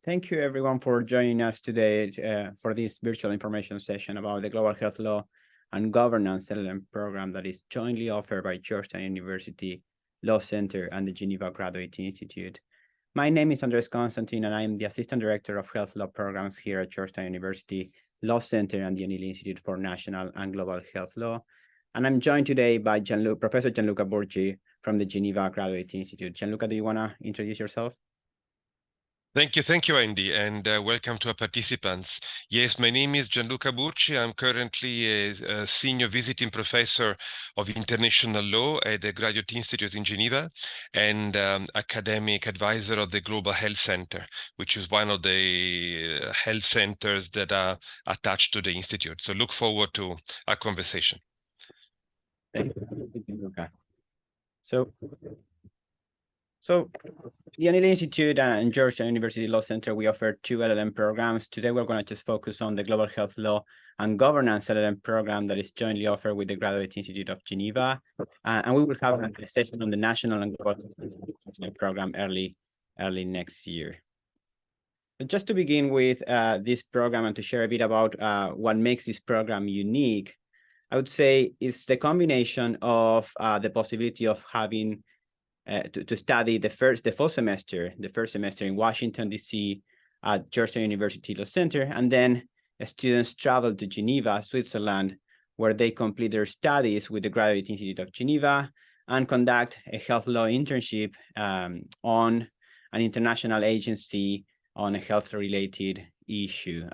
Thank you everyone for joining us today for this virtual information session about the Global Health Law and Governance L.L.M program that is jointly offered by Georgetown University Law Center and the Geneva Graduate Institute. My name is Andres Constantine, and I am the Assistant Director of Health Law Programs here at Georgetown University Law Center and the O'Neill Institute for National and Global Health Law. And I'm joined today by Professor Gianluca Burci from the Geneva Graduate Institute. Gianluca, do you want to introduce yourself? Thank you, Andy, and welcome to our participants. Yes, my name is Gianluca Burci. I'm currently a senior visiting professor of international law at the Graduate Institute in Geneva and academic advisor of the Global Health Center, which is one of the health centers that are attached to the Institute. So look forward to our conversation. Thank you, Gianluca. So the O'Neill Institute and Georgetown University Law Center, we offer two L.L.M programs. Today, we're going to just focus on the Global Health Law and Governance L.L.M program that is jointly offered with the Graduate Institute of Geneva. And we will have a session on the National and Global Health program early next year. But just to begin with this program and to share a bit about what makes this program unique, I would say it's the combination of the possibility of having to study the first semester in Washington, D.C. at Georgetown University Law Center, and then students travel to Geneva, Switzerland, where they complete their studies with the Graduate Institute of Geneva and conduct a health law internship on an international agency on a health-related issue.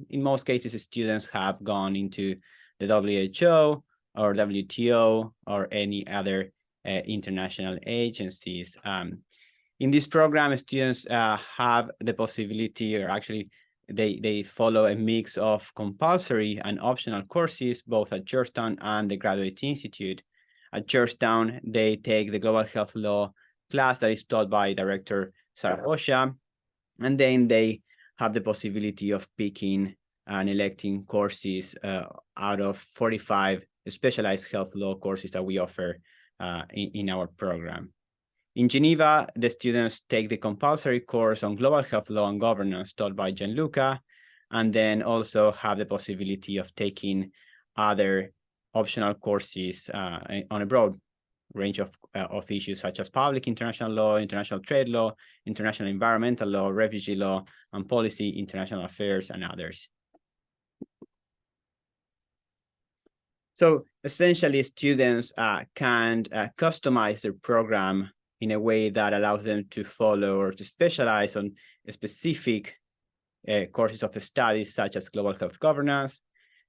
In most cases, students have gone into the WHO or WTO or any other international agencies. In this program, students have the possibility, or actually they follow a mix of compulsory and optional courses, both at Georgetown and the Graduate Institute. At Georgetown, they take the Global Health Law class that is taught by Director Saragossa, and then they have the possibility of picking and electing courses out of 45 specialized health law courses that we offer in our program. In Geneva, the students take the compulsory course on global health law and governance taught by Gianluca, and then also have the possibility of taking other optional courses on a broad range of issues such as public international law, international trade law, international environmental law, refugee law, and policy, international affairs, and others. So essentially, students can customize their program in a way that allows them to follow or to specialize on specific courses of studies, such as global health governance,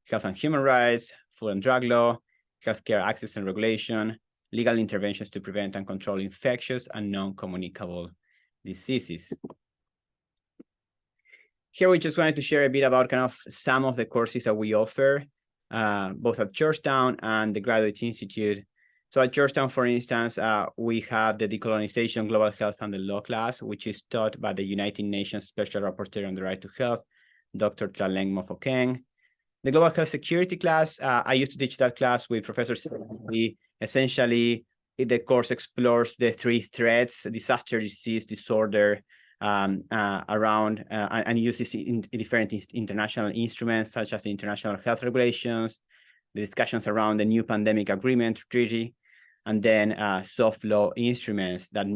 health and human rights, food and drug law, healthcare access and regulation, legal interventions to prevent and control infectious and non-communicable diseases. Here, we just wanted to share a bit about kind of some of the courses that we offer, both at Georgetown and the Graduate Institute. So at Georgetown, for instance, we have the Decolonization, Global Health, and the Law class, which is taught by the United Nations Special Rapporteur on the Right to Health, Dr. Tlaleng Mofokeng. The Global Health Security class, I used to teach that class with Professor Siri. Essentially, the course explores the three threats: disaster, disease, disorder, around and uses in different international instruments such as the international health regulations, the discussions around the new pandemic agreement treaty, and then soft law instruments that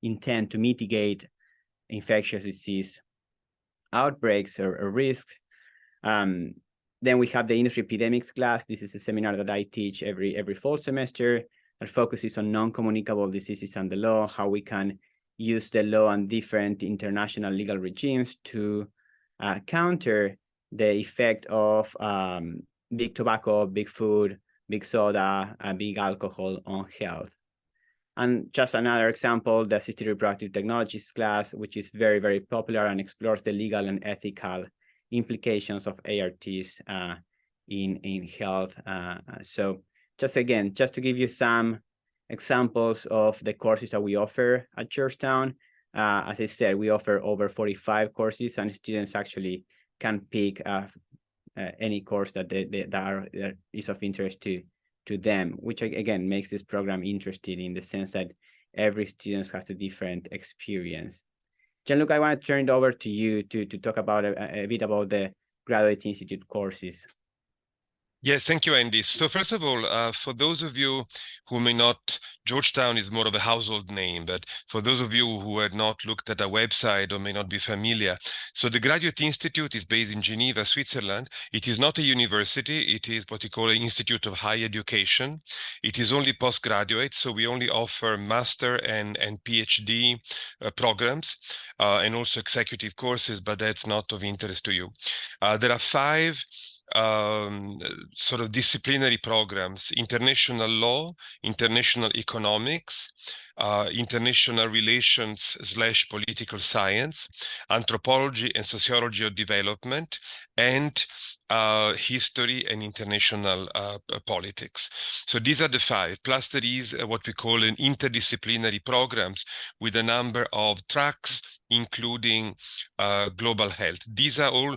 intend to mitigate infectious disease outbreaks or risks. Then we have the industry epidemics class. This is a seminar that I teach every fall semester that focuses on non-communicable diseases and the law, how we can use the law and different international legal regimes to counter the effect of big tobacco, big food, big soda, big alcohol on health. And just another example, the assisted reproductive technologies class, which is very, very popular and explores the legal and ethical implications of ARTs in health. So just to give you some examples of the courses that we offer at Georgetown. As I said, we offer over 45 courses, and students actually can pick any course that is of interest to them, which again makes this program interesting in the sense that every student has a different experience. Gianluca, I want to turn it over to you to talk about a bit about the Graduate Institute courses. Yes, thank you, Andy. So first of all, for those of you who may not, Georgetown is more of a household name, but for those of you who had not looked at our website or may not be familiar, so the Graduate Institute is based in Geneva, Switzerland. It is not a university. It is what we call an Institute of Higher Education. It is only postgraduate, so we only offer master and PhD programs and also executive courses, but that's not of interest to you. There are 5 sort of disciplinary programs: international law, international economics, international relations / political science, anthropology and sociology of development, and history and international politics. So these are the 5. Plus there is what we call an interdisciplinary programs with a number of tracks, including global health. These are all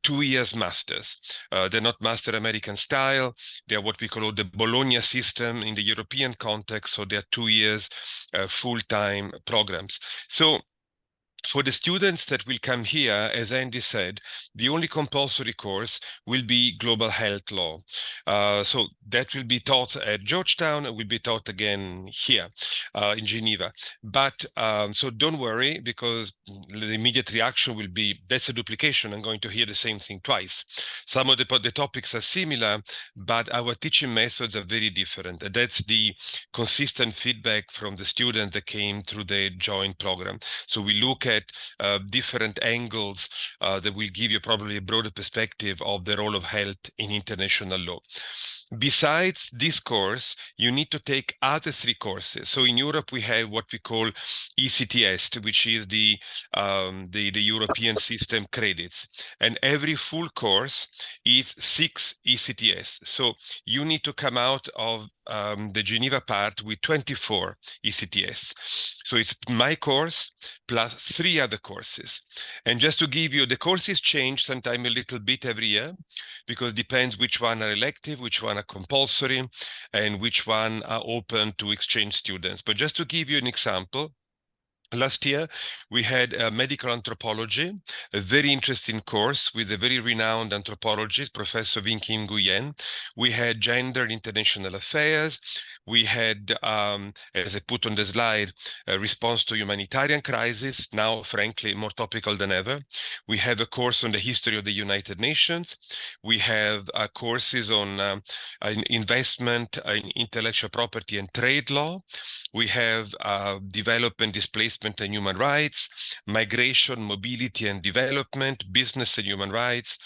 2 years masters. They're not master American style. They're what we call the Bologna system in the European context. So they're 2 years full-time programs. So for the students that will come here, as Andy said, the only compulsory course will be global health law. So that will be taught at Georgetown and will be taught again here in Geneva. But so don't worry, because the immediate reaction will be, that's a duplication. I'm going to hear the same thing twice. Some of the topics are similar, but our teaching methods are very different. And that's the consistent feedback from the students that came through the joint program. So we look at different angles that will give you probably a broader perspective of the role of health in international law. Besides this course, you need to take other 3 courses. So in Europe, we have what we call ECTS, which is the European system credits. And every full course is 6 ECTS. So you need to come out of the Geneva part with 24 ECTS. So it's my course plus 3 other courses. And just to give you, the courses change sometimes a little bit every year, because it depends which one are elective, which one are compulsory, and which one are open to exchange students. But just to give you an example, last year, we had medical anthropology, a very interesting course with a very renowned anthropologist, Professor Wing-Kim Nguyen. We had gender and international affairs. We had, as I put on the slide, a response to humanitarian crisis, now, frankly, more topical than ever. We have a course on the history of the United Nations. We have courses on investment, intellectual property and trade law. We have development, displacement and human rights, migration, mobility and development, business and human rights,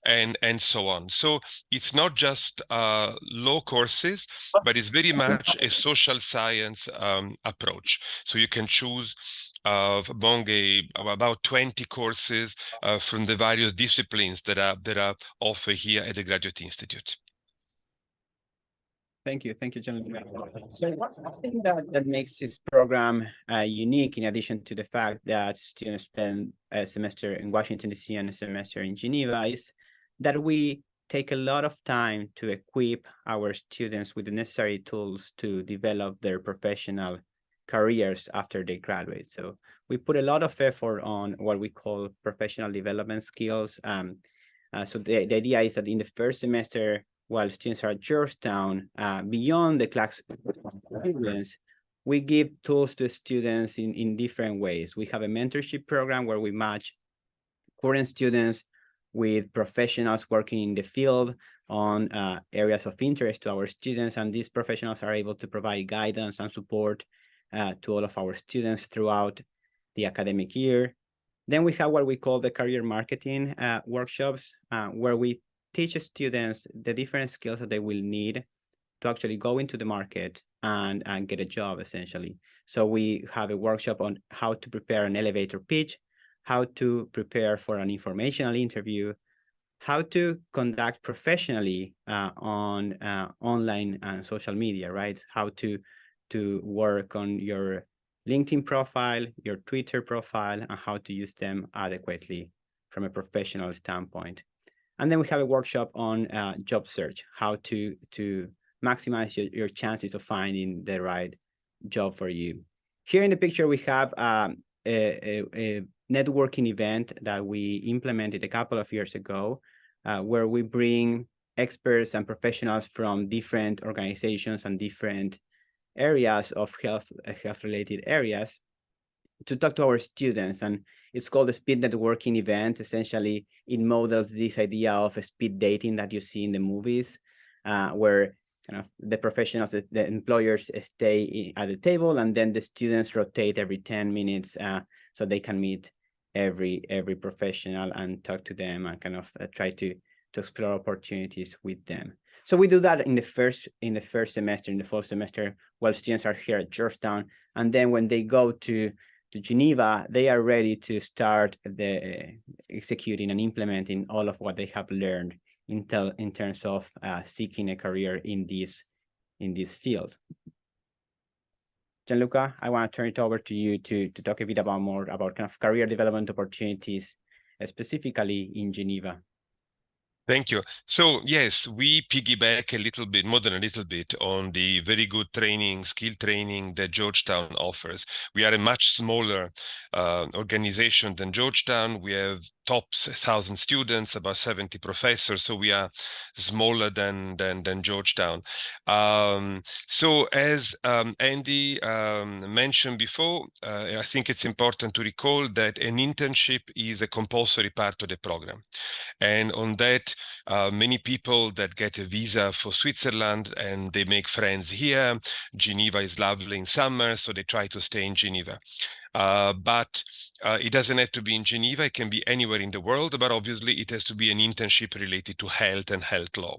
and so on. So it's not just law courses, but it's very much a social science approach. So you can choose among about 20 courses from the various disciplines that are offered here at the Graduate Institute. Thank you, Gianluca. So one thing that makes this program unique, in addition to the fact that students spend a semester in Washington, D.C. and a semester in Geneva, is that we take a lot of time to equip our students with the necessary tools to develop their professional careers after they graduate. So we put a lot of effort on what we call professional development skills. So the idea is that in the first semester, while students are at Georgetown, beyond the class experience, we give tools to students in different ways. We have a mentorship program where we match current students with professionals working in the field on areas of interest to our students, and these professionals are able to provide guidance and support to all of our students throughout the academic year. Then we have what we call the career marketing workshops, where we teach students the different skills that they will need to actually go into the market and get a job, essentially. So we have a workshop on how to prepare an elevator pitch, how to prepare for an informational interview, how to conduct professionally on online and social media, right? How to work on your LinkedIn profile, your Twitter profile, and how to use them adequately from a professional standpoint. And then we have a workshop on job search, how to maximize your chances of finding the right job for you. Here in the picture, we have a networking event that we implemented a couple of years ago, where we bring experts and professionals from different organizations and different areas of health-related areas to talk to our students. And it's called the speed networking event. Essentially, it models this idea of a speed dating that you see in the movies, where kind of the professionals, the employers stay at the table, and then the students rotate every 10 minutes, so they can meet every professional and talk to them and kind of try to explore opportunities with them. So we do that in the first semester, in the fall semester, while students are here at Georgetown, and then when they go to Geneva, they are ready to start executing and implementing all of what they have learned in terms of seeking a career in this field. Gianluca, I want to turn it over to you to talk a bit more about kind of career development opportunities, specifically in Geneva. Thank you. So yes, we piggyback a little bit, more than a little bit, on the very good training, skill training that Georgetown offers. We are a much smaller organization than Georgetown. We have tops 1,000 students, about 70 professors, so we are smaller than Georgetown. So as Andy mentioned before, I think it's important to recall that an internship is a compulsory part of the program. And on that, many people that get a visa for Switzerland and they make friends here. Geneva is lovely in summer, so they try to stay in Geneva. But it doesn't have to be in Geneva. It can be anywhere in the world, but obviously it has to be an internship related to health and health law.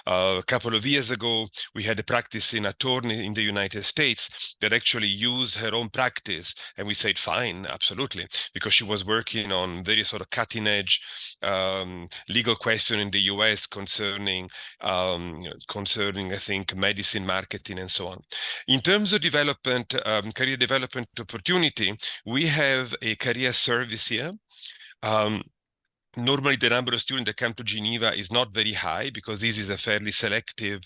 A couple of years ago, we had a practicing attorney in the United States that actually used her own practice, and we said, fine, absolutely, because she was working on very sort of cutting edge legal question in the US concerning, I think, medicine marketing and so on. In terms of development, career development opportunity, we have a career service here. Normally, the number of students that come to Geneva is not very high because this is a fairly selective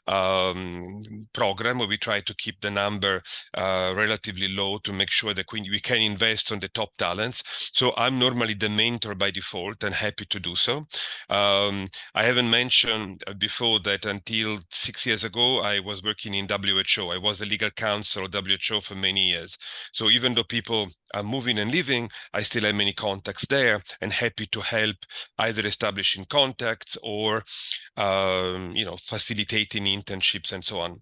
program where we try to keep the number relatively low to make sure that we can invest on the top talents. So I'm normally the mentor by default and happy to do so. I haven't mentioned before that until 6 years ago, I was working in WHO. I was the legal counsel of WHO for many years. So even though people are moving and leaving, I still have many contacts there and happy to help either establishing contacts or facilitating internships and so on.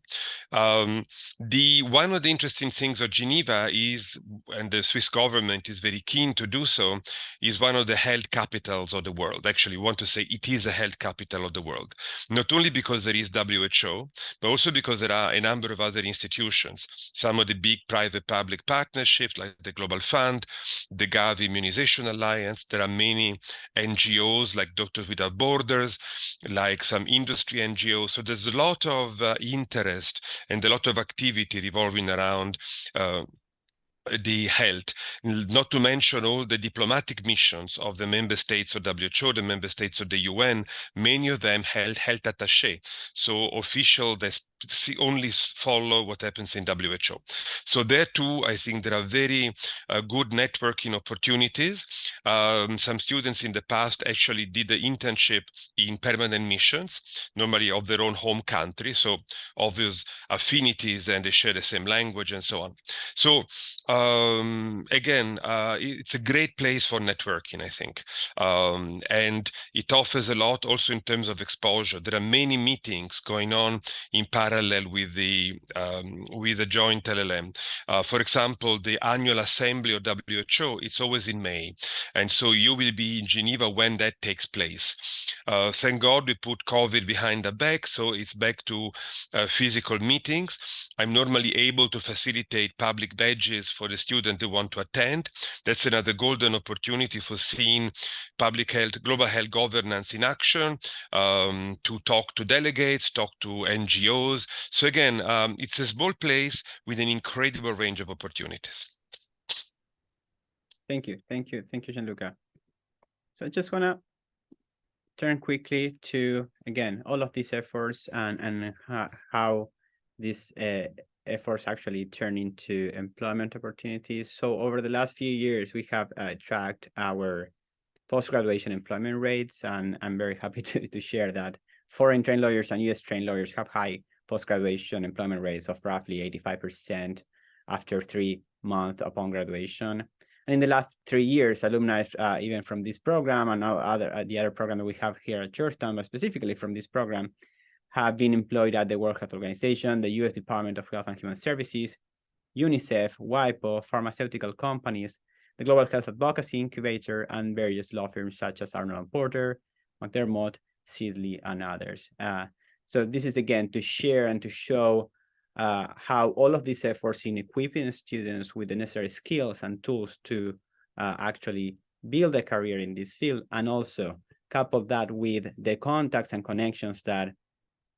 One of the interesting things of Geneva is, and the Swiss government is very keen to do so, is one of the health capitals of the world. Actually, we want to say it is a health capital of the world, not only because there is WHO, but also because there are a number of other institutions. Some of the big private-public partnerships, like the Global Fund, the Gavi Immunization Alliance. There are many NGOs like Doctors Without Borders, like some industry NGOs. So there's a lot of interest and a lot of activity revolving around the health, not to mention all the diplomatic missions of the member states of WHO, the member states of the UN. Many of them held health attaché, so official that only follow what happens in WHO. So there too, I think there are very good networking opportunities. Some students in the past actually did the internship in permanent missions, normally of their own home country, so obvious affinities, and they share the same language and so on. So again, it's a great place for networking, I think. And it offers a lot also in terms of exposure. There are many meetings going on in parallel with the joint L.L.M. For example, the annual assembly of WHO, it's always in May. And so you will be in Geneva when that takes place. Thank God we put COVID behind the back, so it's back to physical meetings. I'm normally able to facilitate public badges for the student who want to attend. That's another golden opportunity for seeing public health, global health governance in action, to talk to delegates, talk to NGOs. So again, it's a small place with an incredible range of opportunities. Thank you, Gianluca. So I just want to turn quickly to, again, all of these efforts and how this efforts actually turn into employment opportunities. So over the last few years, we have tracked our post-graduation employment rates, and I'm very happy to share that foreign trained lawyers and US trained lawyers have high post-graduation employment rates of roughly 85% after 3 months upon graduation. And in the last 3 years, alumni, even from this program and the other program that we have here at Georgetown, but specifically from this program, have been employed at the World Health Organization, the US Department of Health and Human Services, UNICEF, WIPO, pharmaceutical companies, the Global Health Advocacy Incubator, and various law firms such as Arnold & Porter, McDermott, Sidley, and others. So this is, again, to share and to show how all of these efforts in equipping students with the necessary skills and tools to actually build a career in this field, and also couple that with the contacts and connections that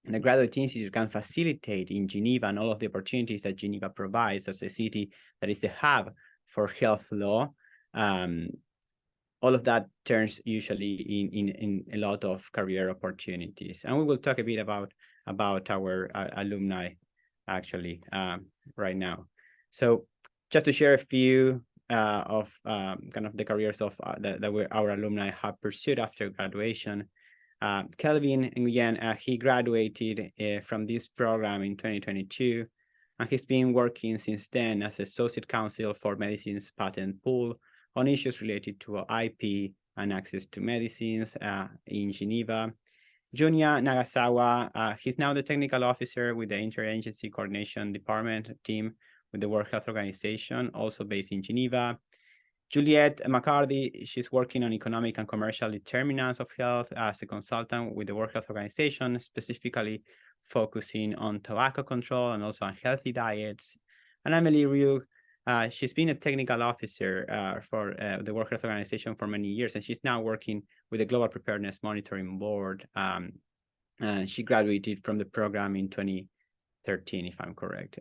the Graduate Institute can facilitate in Geneva and all of the opportunities that Geneva provides as a city that is a hub for health law. All of that turns usually in a lot of career opportunities. And we will talk a bit about our alumni actually right now. So just to share a few of kind of the careers of that our alumni have pursued after graduation. Kelvin, again, he graduated from this program in 2022, and he's been working since then as Associate Counsel for Medicine's Patent Pool on issues related to IP and access to medicines in Geneva. Junya Nagasawa, he's now the Technical Officer with the Interagency Coordination Department team with the World Health Organization, also based in Geneva. Juliette McCarthy, she's working on economic and commercial determinants of health as a consultant with the World Health Organization, specifically focusing on tobacco control and also on healthy diets. And Emily Ryu, she's been a technical officer for the World Health Organization for many years, and she's now working with the Global Preparedness Monitoring Board. And she graduated from the program in 2013, if I'm correct.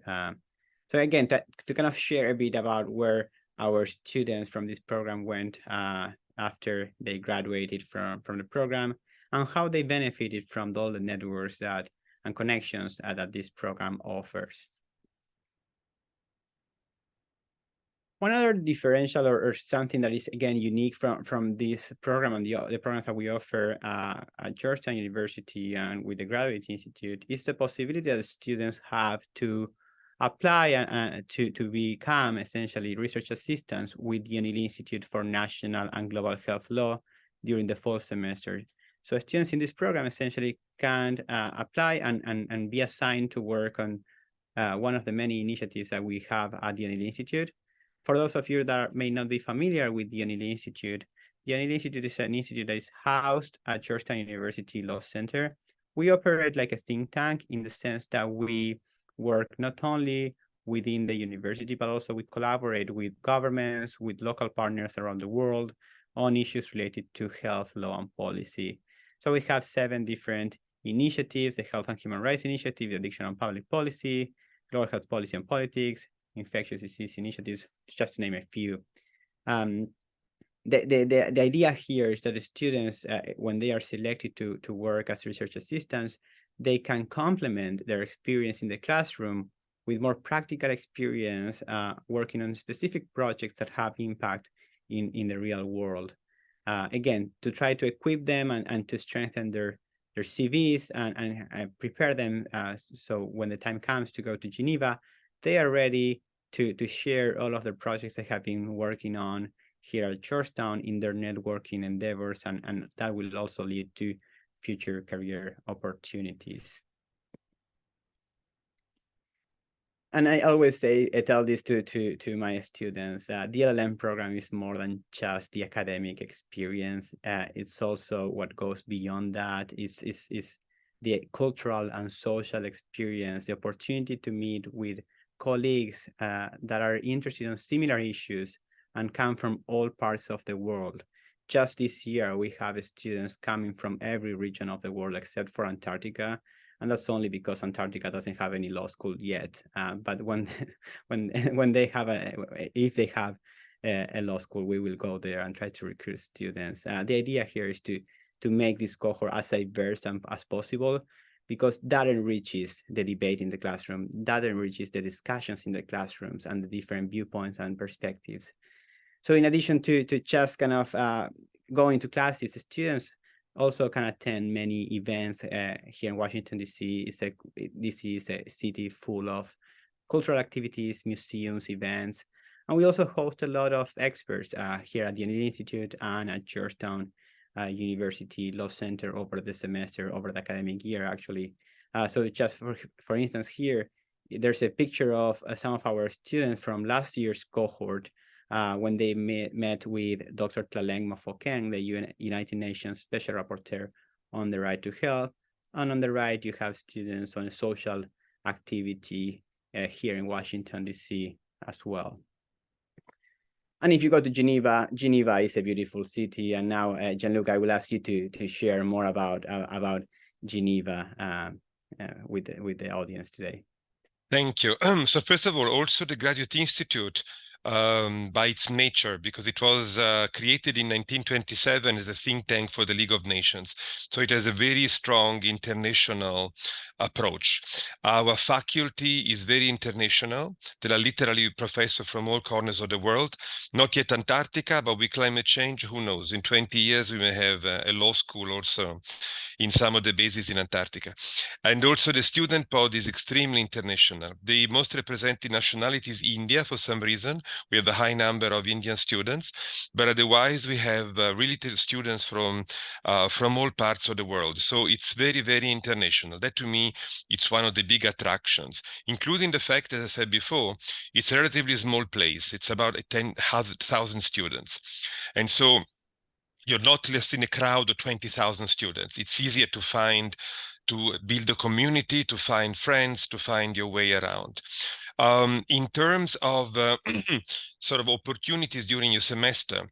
So again, to kind of share a bit about where our students from this program went after they graduated from the program, and how they benefited from all the networks and connections that this program offers. One other differential or something that is, again, unique from this program and the programs that we offer at Georgetown University and with the Graduate Institute is the possibility that students have to apply to become essentially research assistants with the L.L.M Institute for National and Global Health Law during the fall semester. So students in this program essentially can apply and be assigned to work on one of the many initiatives that we have at the L.L.M Institute. For those of you that may not be familiar with the L.L.M Institute, the L.L.M Institute is an institute that is housed at Georgetown University Law Center. We operate like a think tank in the sense that we work not only within the university, but also we collaborate with governments, with local partners around the world on issues related to health law and policy. So we have 7 different initiatives: the Health and Human Rights Initiative, the Addiction and Public Policy, Global Health Policy and Politics, infectious disease initiatives, just to name a few. The idea here is that the students, when they are selected to work as research assistants, they can complement their experience in the classroom with more practical experience working on specific projects that have impact in the real world. Again, to try to equip them and to strengthen their CVs and prepare them so when the time comes to go to Geneva, they are ready to share all of the projects they have been working on here at Georgetown in their networking endeavors, and that will also lead to future career opportunities. And I always tell this to my students, the L.L.M program is more than just the academic experience. It's also what goes beyond that. It's the cultural and social experience, the opportunity to meet with colleagues that are interested in similar issues and come from all parts of the world. Just this year, we have students coming from every region of the world except for Antarctica. And that's only because Antarctica doesn't have any law school yet. But when they have if they have a law school, we will go there and try to recruit students. The idea here is to make this cohort as diverse as possible, because that enriches the debate in the classroom, that enriches the discussions in the classrooms and the different viewpoints and perspectives. So in addition to just kind of going to classes, students also can attend many events here in Washington, D.C. DC is a city full of cultural activities, museums, events. And we also host a lot of experts here at the Yanil Institute and at Georgetown University Law Center over the semester, over the academic year, actually. So just for instance, here, there's a picture of some of our students from last year's cohort when they met with Dr. Tlaleng Mafokeng, the United Nations Special Rapporteur on the right to health. And on the right, you have students on a social activity here in Washington, D.C. as well. And if you go to Geneva, Geneva is a beautiful city. And now, Gianluca, I will ask you to share more about Geneva with the audience today. Thank you. So first of all, also the Graduate Institute, by its nature, because it was created in 1927 as a think tank for the League of Nations. So it has a very strong international approach. Our faculty is very international. There are literally professors from all corners of the world, not yet Antarctica, but with climate change, who knows? In 20 years, we may have a law school also in some of the bases in Antarctica. And also the student pod is extremely international. The most represented nationality is India for some reason. We have a high number of Indian students, but otherwise we have really students from all parts of the world. So it's very, very international. That to me, it's one of the big attractions, including the fact, as I said before, it's a relatively small place. It's about 10,000 students. And so you're not just in a crowd of 20,000 students. It's easier to build a community, to find friends, to find your way around. In terms of sort of opportunities during your semester,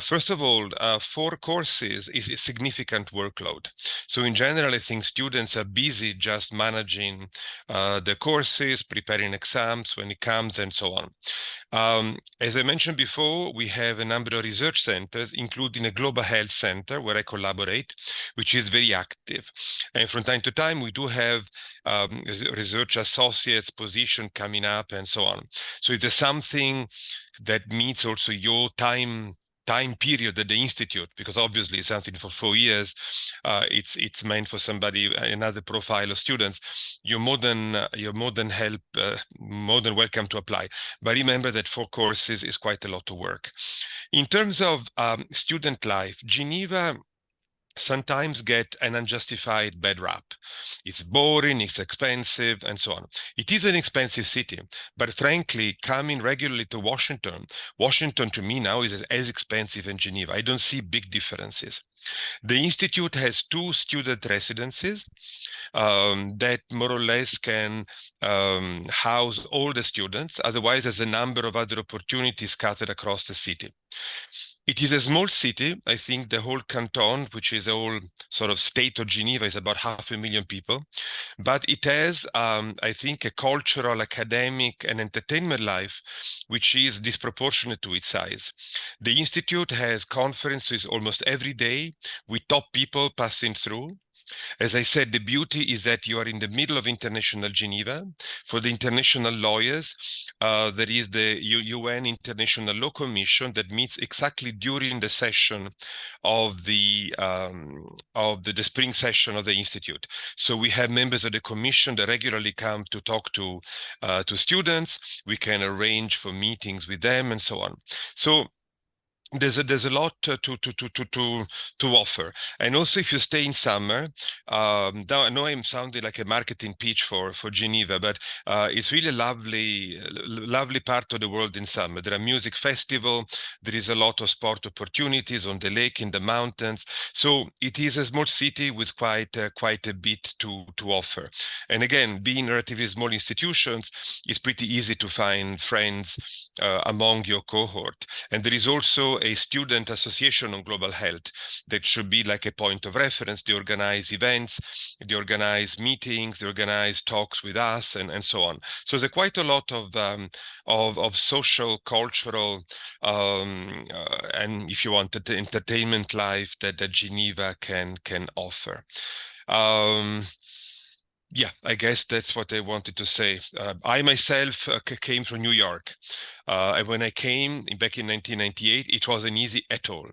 first of all, 4 courses is a significant workload. So in general, I think students are busy just managing the courses, preparing exams when it comes, and so on. As I mentioned before, we have a number of research centers, including a global health center where I collaborate, which is very active. And from time to time, we do have research associates position coming up and so on. So if there's something that meets also your time period at the institute, because obviously it's something for 4 years, it's meant for somebody, another profile of students, you're more than welcome to apply. But remember that 4 courses is quite a lot of work. In terms of student life, Geneva sometimes get an unjustified bad rap. It's boring, it's expensive, and so on. It is an expensive city, but frankly, coming regularly to Washington to me now is as expensive as Geneva. I don't see big differences. The Institute has 2 student residences that more or less can house all the students. Otherwise, there's a number of other opportunities scattered across the city. It is a small city. I think the whole canton, which is the whole sort of state of Geneva, is about 500,000 people. But it has, I think, a cultural, academic, and entertainment life, which is disproportionate to its size. The Institute has conferences almost every day with top people passing through. As I said, the beauty is that you are in the middle of international Geneva. For the international lawyers, there is the UN International Law Commission that meets exactly during the session of the spring session of the Institute. So we have members of the commission that regularly come to talk to students. We can arrange for meetings with them and so on. So there's a lot to offer. And also, if you stay in summer, now I know I'm sounding like a marketing pitch for Geneva, but it's really lovely part of the world in summer. There are music festival, there is a lot of sport opportunities on the lake, in the mountains. So it is a small city with quite a bit to offer. And again, being relatively small institutions, it's pretty easy to find friends among your cohort. And there is also a student association on global health that should be like a point of reference. They organize events, they organize meetings, they organize talks with us, and so on. So there's quite a lot of social, cultural, and if you want, the entertainment life that Geneva can offer. Yeah, I guess that's what I wanted to say. I myself came from New York. And when I came back in 1998, it wasn't easy at all.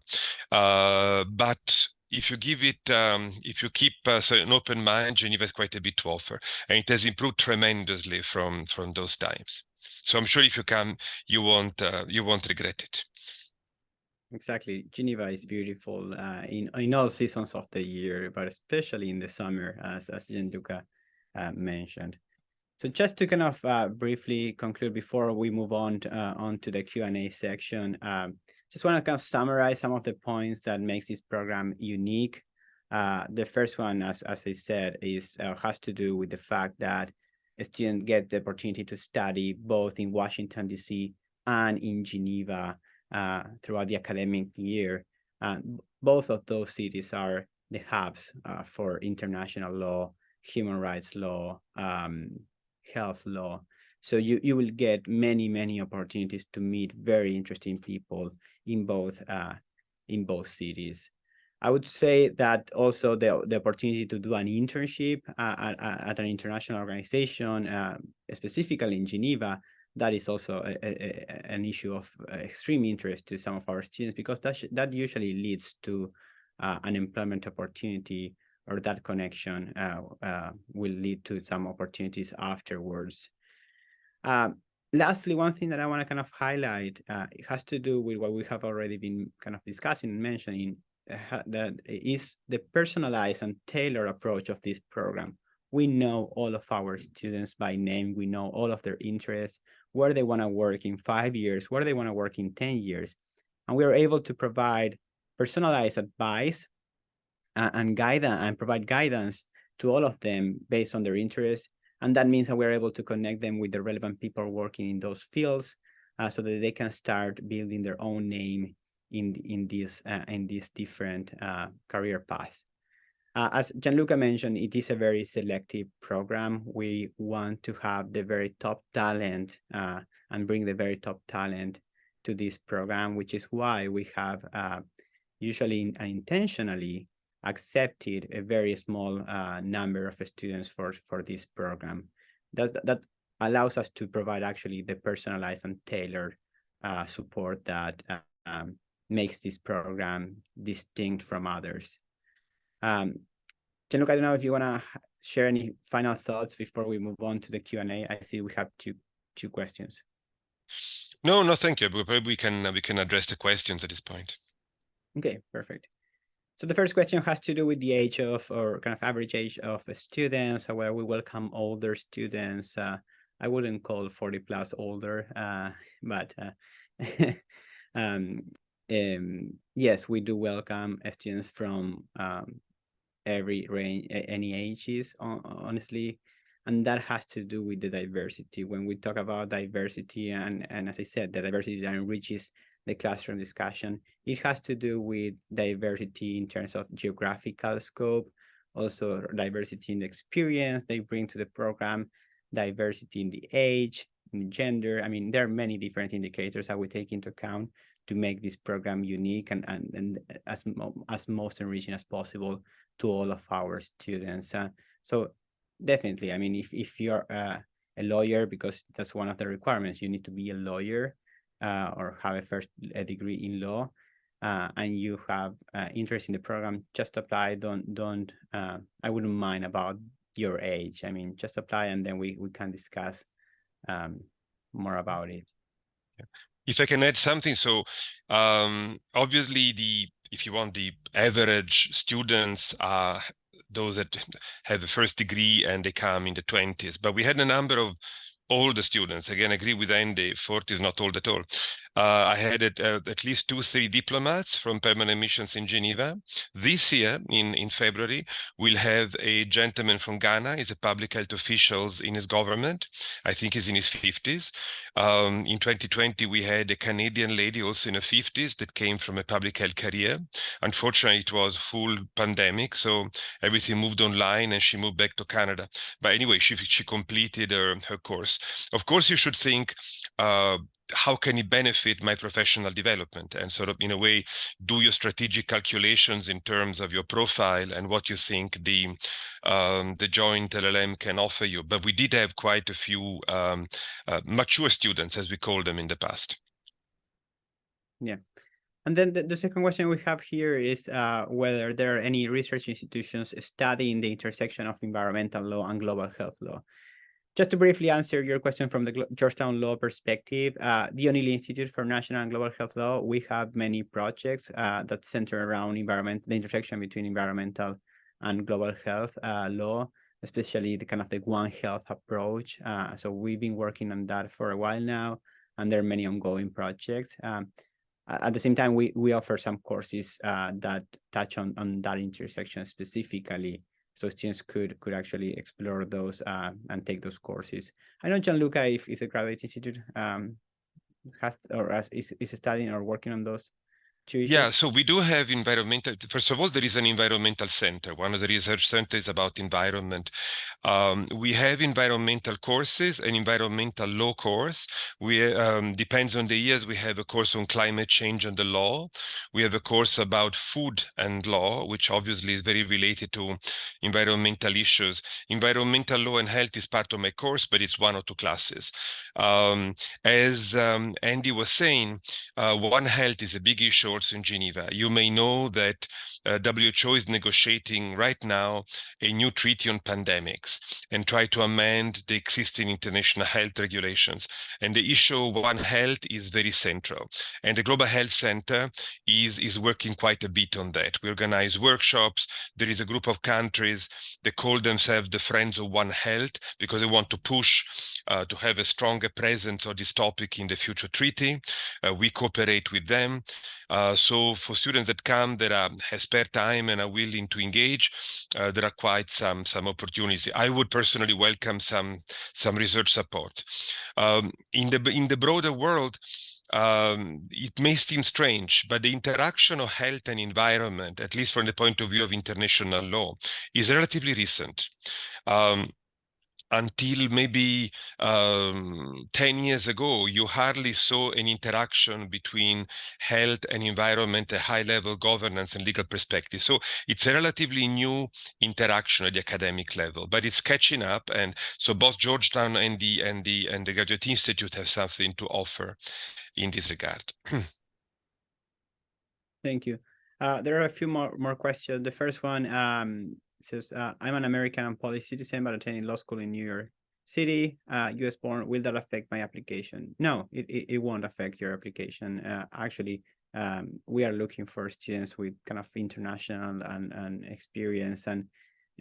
But if you give it, if you keep an open mind, Geneva has quite a bit to offer, and it has improved tremendously from those times. So I'm sure if you come, you won't regret it. Exactly. Geneva is beautiful in all seasons of the year, but especially in the summer, as Gianluca mentioned. So just to kind of briefly conclude before we move on to the Q&A section, just want to kind of summarize some of the points that makes this program unique. The first one, as I said, has to do with the fact that students get the opportunity to study both in Washington, D.C. and in Geneva throughout the academic year. Both of those cities are the hubs for international law, human rights law, health law. So you will get many opportunities to meet very interesting people in both cities. I would say that also the opportunity to do an internship at an international organization, specifically in Geneva, that is also an issue of extreme interest to some of our students, because that usually leads to an employment opportunity, or that connection will lead to some opportunities afterwards. Lastly, one thing that I want to kind of highlight, it has to do with what we have already been kind of discussing and mentioning, that is the personalized and tailored approach of this program. We know all of our students by name. We know all of their interests, where they want to work in 5 years, where they want to work in 10 years. And we are able to provide personalized advice and guidance, and provide guidance to all of them based on their interests. And that means that we're able to connect them with the relevant people working in those fields, so that they can start building their own name in these different career paths. As Gianluca mentioned, it is a very selective program. We want to have the very top talent and bring the very top talent to this program, which is why we have usually and intentionally accepted a very small number of students for this program. That allows us to provide actually the personalized and tailored support that makes this program distinct from others. Gianluca, I don't know if you want to share any final thoughts before we move on to the Q&A. I see we have two questions. No, thank you. Probably we can address the questions at this point. Okay, perfect. So the first question has to do with the age of, or kind of average age of students, where we welcome older students. I wouldn't call 40 plus older, but yes, we do welcome students from every range, any ages, honestly. And that has to do with the diversity. When we talk about diversity, and as I said, the diversity that enriches the classroom discussion, it has to do with diversity in terms of geographical scope, also diversity in the experience they bring to the program, diversity in the age, in gender. I mean, there are many different indicators that we take into account to make this program unique and as most enriching as possible to all of our students. So definitely, I mean, if you're a lawyer, because that's one of the requirements, you need to be a lawyer or have a degree in law, and you have interest in the program, just apply. Don't I wouldn't mind about your age. I mean, just apply, and then we can discuss more about it. If I can add something, so obviously if you want, the average students are those that have a first degree and they come in the 20s, but we had a number of older students. Again, I agree with Andy, 40 is not old at all. I had at least 2-3 diplomats from permanent missions in Geneva. This year, in February, we'll have a gentleman from Ghana. He's a public health official in his government. I think he's in his 50s. In 2020, we had a Canadian lady also in her 50s that came from a public health career. Unfortunately, it was full pandemic, so everything moved online and she moved back to Canada. But anyway, she completed her course. Of course, you should think how can it benefit my professional development, and sort of in a way do your strategic calculations in terms of your profile and what you think the joint LLM can offer you. But we did have quite a few mature students, as we called them in the past. Yeah. And then the second question we have here is whether there are any research institutions studying the intersection of environmental law and global health law. Just to briefly answer your question from the Georgetown Law perspective, the O'Neill Institute for National and Global Health Law, we have many projects that center around the intersection between environmental and global health law, especially the kind of the One Health approach. So we've been working on that for a while now, and there are many ongoing projects. At the same time, we offer some courses that touch on that intersection specifically, so students could actually explore those and take those courses. I know, Gianluca, if the Graduate Institute has or is studying or working on those two issues. Yeah, so we do have environmental. First of all, there is an environmental center. One of the research centers is about environment. We have environmental courses, an environmental law course. We depends on the years. We have a course on climate change and the law. We have a course about food and law, which obviously is very related to environmental issues. Environmental law and health is part of my course, but it's one or two classes. As Andy was saying, One Health is a big issue also in Geneva. You may know that WHO is negotiating right now a new treaty on pandemics and try to amend the existing international health regulations. And the issue of One Health is very central. And the Global Health Center is working quite a bit on that. We organize workshops. There is a group of countries that call themselves the Friends of One Health because they want to push to have a stronger presence of this topic in the future treaty. We cooperate with them. So for students that come that have spare time and are willing to engage, there are quite some opportunities. I would personally welcome some research support. In the broader world, it may seem strange, but the interaction of health and environment, at least from the point of view of international law, is relatively recent. Until maybe 10 years ago, you hardly saw an interaction between health and environment, a high-level governance and legal perspective. So it's a relatively new interaction at the academic level, but it's catching up. And so both Georgetown and the Graduate Institute have something to offer in this regard. Thank you. There are a few more questions. The first one says, I'm an American and Polish citizen, but attending law school in New York City, US born. Will that affect my application? No, it won't affect your application. Actually, we are looking for students with kind of international and experience. And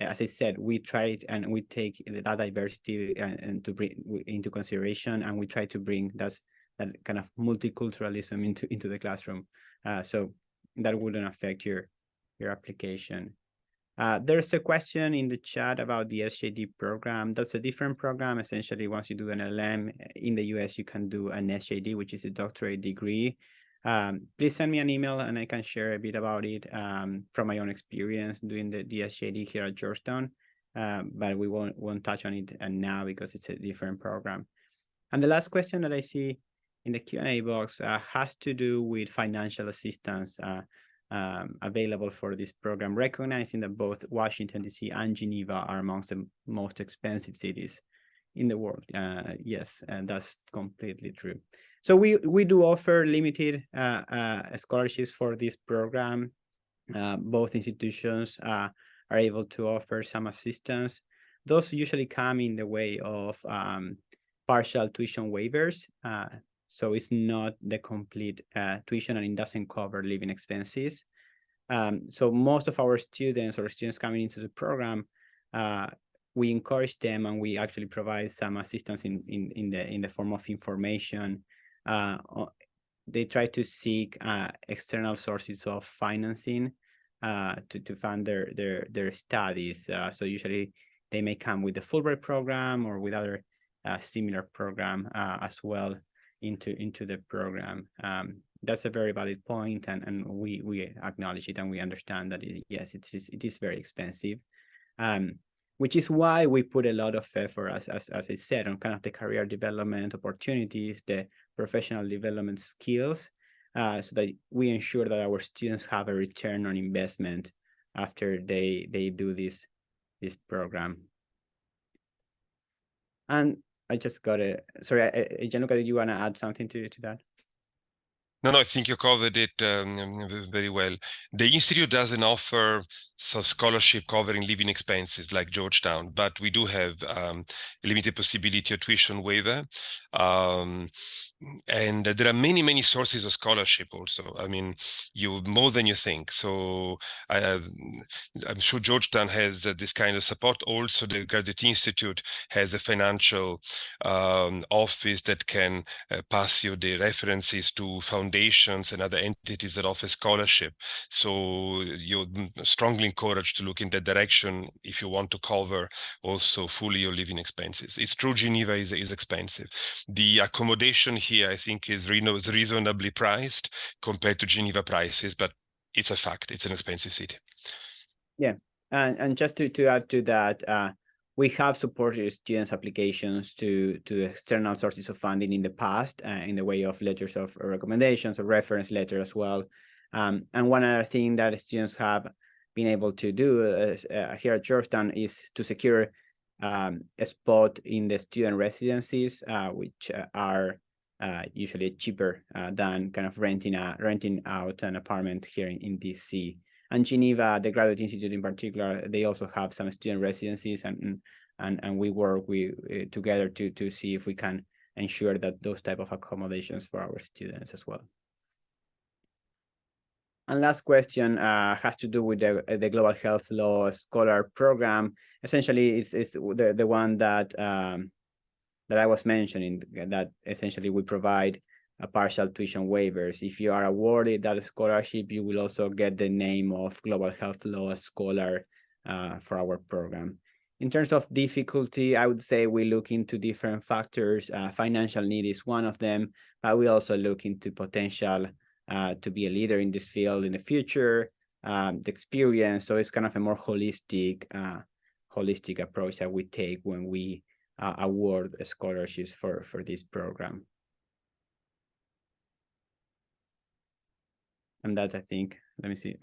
as I said, we try and we take that diversity and to bring into consideration, and we try to bring that kind of multiculturalism into the classroom. So that wouldn't affect your application. There's a question in the chat about the SJD program. That's a different program. Essentially, once you do an L.L.M. in the US, you can do an SJD, which is a doctorate degree. Please send me an email and I can share a bit about it from my own experience doing the SJD here at Georgetown. But we won't touch on it now because it's a different program. And the last question that I see in the Q&A box has to do with financial assistance available for this program, recognizing that both Washington, D.C. and Geneva are amongst the most expensive cities in the world. Yes, and that's completely true. So we do offer limited scholarships for this program. Both institutions are able to offer some assistance. Those usually come in the way of partial tuition waivers. So it's not the complete tuition, and it doesn't cover living expenses. So most of our students or students coming into the program, we encourage them and we actually provide some assistance in the form of information. They try to seek external sources of financing to fund their studies. So usually they may come with the Fulbright program or with other similar program as well into the program. That's a very valid point, and we acknowledge it, and we understand that yes, it is very expensive, which is why we put a lot of effort, as I said, on kind of the career development opportunities, the professional development skills, so that we ensure that our students have a return on investment after they do this program. And I just got a, sorry, Gianluca, did you want to add something to that? No, I think you covered it very well. The Institute doesn't offer scholarship covering living expenses like Georgetown, but we do have a limited possibility of tuition waiver. And there are many sources of scholarship also. I mean, more than you think. So I'm sure Georgetown has this kind of support. Also, the Graduate Institute has a financial office that can pass you the references to foundations and other entities that offer scholarship. So you're strongly encouraged to look in that direction if you want to cover also fully your living expenses. It's true, Geneva is expensive. The accommodation here, I think, is reasonably priced compared to Geneva prices, but it's a fact. It's an expensive city. Yeah, and just to add to that, we have supported students' applications to external sources of funding in the past, in the way of letters of recommendations or reference letter as well. And one other thing that students have been able to do here at Georgetown is to secure a spot in the student residencies, which are usually cheaper than kind of renting out an apartment here in DC. And Geneva, the Graduate Institute in particular, they also have some student residencies, and we work together to see if we can ensure that those type of accommodations for our students as well. And last question has to do with the Global Health Law Scholar Program. Essentially, it's the one that I was mentioning, that essentially we provide partial tuition waivers. If you are awarded that scholarship, you will also get the name of Global Health Law Scholar for our program. In terms of difficulty, I would say we look into different factors. Financial need is one of them, but we also look into potential to be a leader in this field in the future, the experience. So it's kind of a more holistic approach that we take when we award scholarships for this program. And that, I think, let me see.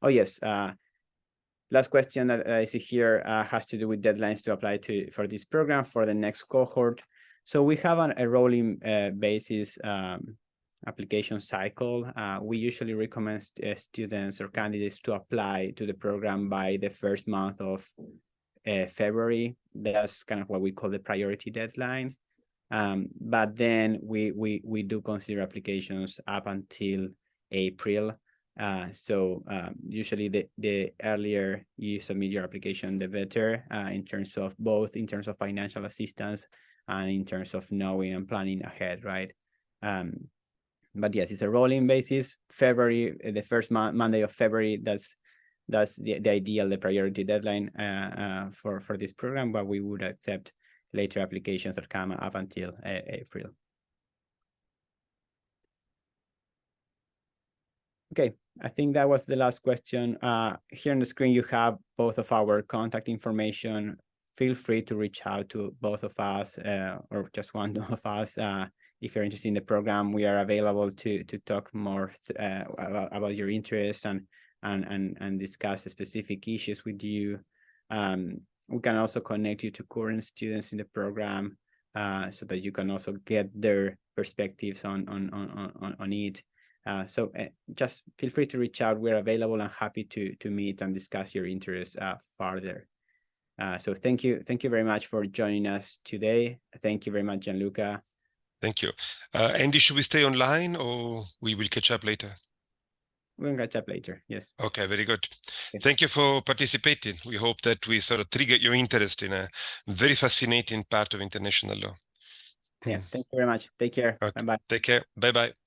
Oh, yes. Last question that I see here has to do with deadlines to apply for this program for the next cohort. So we have a rolling basis application cycle. We usually recommend students or candidates to apply to the program by the first month of February. That's kind of what we call the priority deadline. But then we do consider applications up until April. So usually the earlier you submit your application, the better, in terms of financial assistance and in terms of knowing and planning ahead, right? But yes, it's a rolling basis. February, the first Monday of February, that's the ideal, the priority deadline for this program, but we would accept later applications that come up until April. Okay, I think that was the last question. Here on the screen, you have both of our contact information. Feel free to reach out to both of us or just one of us. If you're interested in the program, we are available to talk more about your interest and discuss specific issues with you. We can also connect you to current students in the program so that you can also get their perspectives on it. So just feel free to reach out. We're available and happy to meet and discuss your interests further. So thank you very much for joining us today. Thank you very much, Gianluca. Thank you. Andy, should we stay online or we will catch up later? We'll catch up later, yes. Okay, very good. Yes. Thank you for participating. We hope that we sort of triggered your interest in a very fascinating part of international law. Yeah, thank you very much. Take care. Okay. Bye-bye. Take care. Bye-bye.